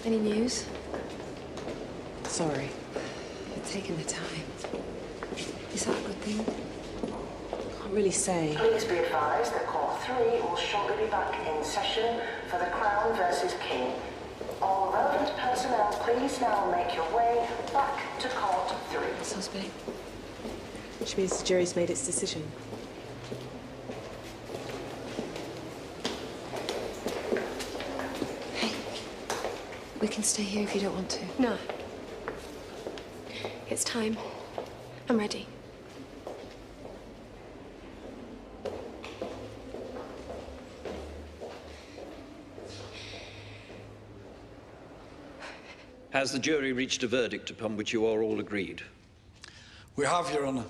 Any news? Sorry. You're taking the time. Is that a good thing? Can't really say. Please be advised that Court 3 will shortly be back in session for the Crown versus King. All relevant personnel, please now make your way back to Court 3. Susby. Which means the jury's made its decision. Hey, we can stay here if you don't want to. No. It's time. I'm ready. Has the jury reached a verdict upon which you are all agreed? We have, Your Honour.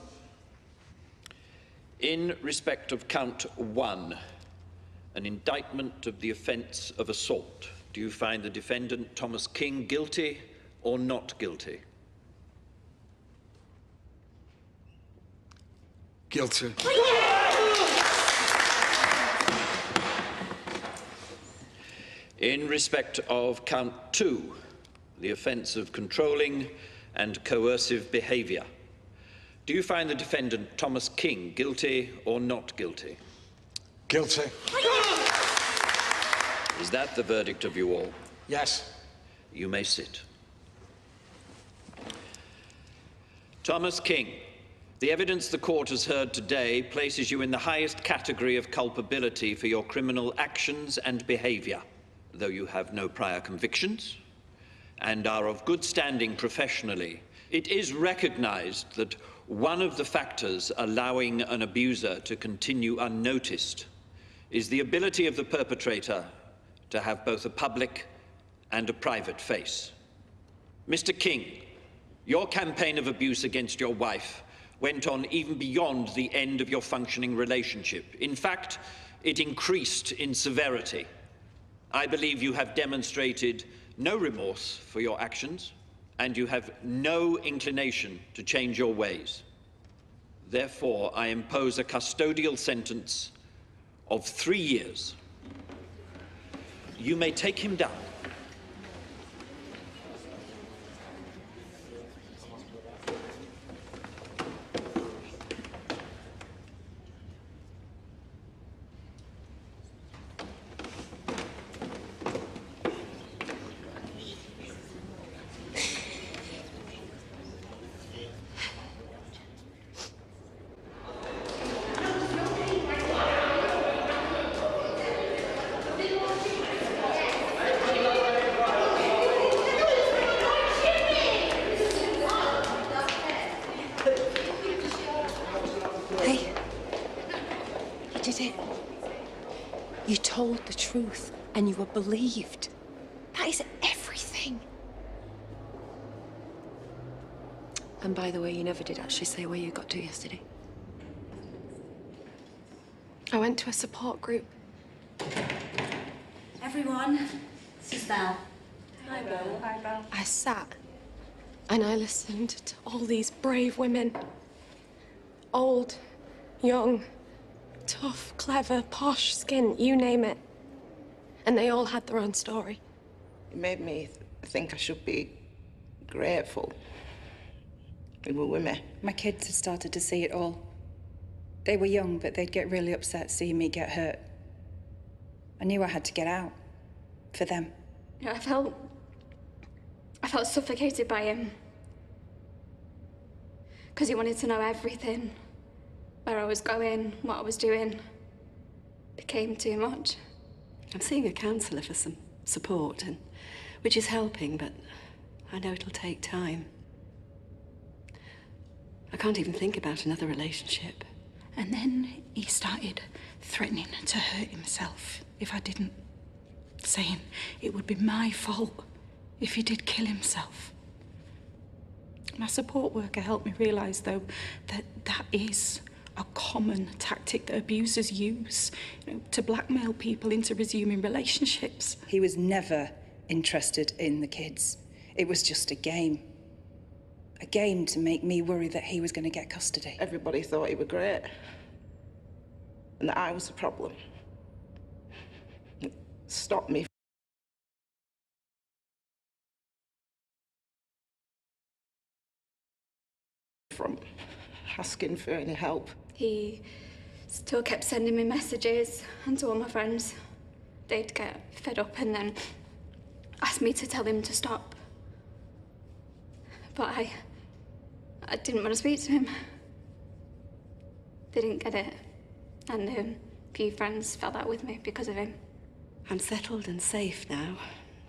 In respect of count 1, an indictment of the offence of assault, do you find the defendant, Thomas King, guilty or not guilty? Guilty. In respect of count 2, the offence of controlling and coercive behaviour, do you find the defendant, Thomas King, guilty or not guilty? Guilty. Is that the verdict of you all? Yes. You may sit. Thomas King, the evidence the court has heard today places you in the highest category of culpability for your criminal actions and behaviour, though you have no prior convictions and are of good standing professionally. It is recognised that one of the factors allowing an abuser to continue unnoticed is the ability of the perpetrator to have both a public and a private face. Mr. King, your campaign of abuse against your wife went on even beyond the end of your functioning relationship. In fact, it increased in severity. I believe you have demonstrated no remorse for your actions, and you have no inclination to change your ways. Therefore, I impose a custodial sentence of 3 years. You may take him down. Hey, you did it. You told the truth and you were believed. That is everything. And by the way, you never did actually say where you got to yesterday. I went to a support group. Everyone, this is Belle. Hi, Belle. Hi, Belle. I sat and I listened to all these brave women. Old, young, tough, clever, posh, skint, you name it. And they all had their own story. It made me think I should be grateful. They were women. My kids had started to see it all. They were young, but they'd get really upset seeing me get hurt. I knew I had to get out. For them. You know, I felt suffocated by him. Because he wanted to know everything. Where I was going, what I was doing. It became too much. I'm seeing a counsellor for some support, which is helping, but I know it'll take time. I can't even think about another relationship. And then he started threatening to hurt himself if I didn't. Saying it would be my fault if he did kill himself. My support worker helped me realise, though, that is a common tactic that abusers use, to blackmail people into resuming relationships. He was never interested in the kids. It was just a game. A game to make me worry that he was going to get custody. Everybody thought he was great. And that I was the problem. It stopped me from asking for any help. He still kept sending me messages, and to all my friends. They'd get fed up and then ask me to tell him to stop. But I didn't want to speak to him. They didn't get it. And a few friends fell out with me because of him. I'm settled and safe now,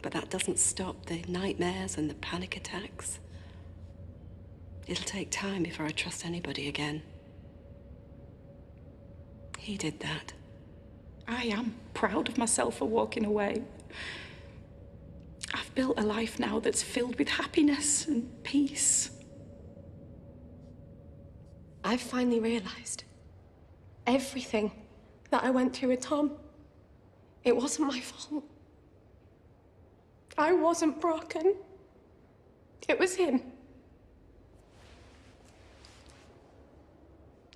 but that doesn't stop the nightmares and the panic attacks. It'll take time before I trust anybody again. He did that. I am proud of myself for walking away. I've built a life now that's filled with happiness and peace. I've finally realised everything that I went through with Tom, it wasn't my fault. I wasn't broken. It was him.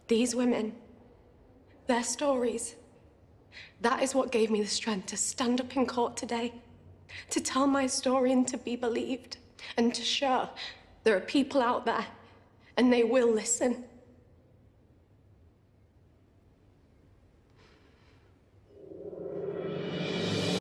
These women, their stories, that is what gave me the strength to stand up in court today, to tell my story and to be believed, and to show there are people out there, and they will listen.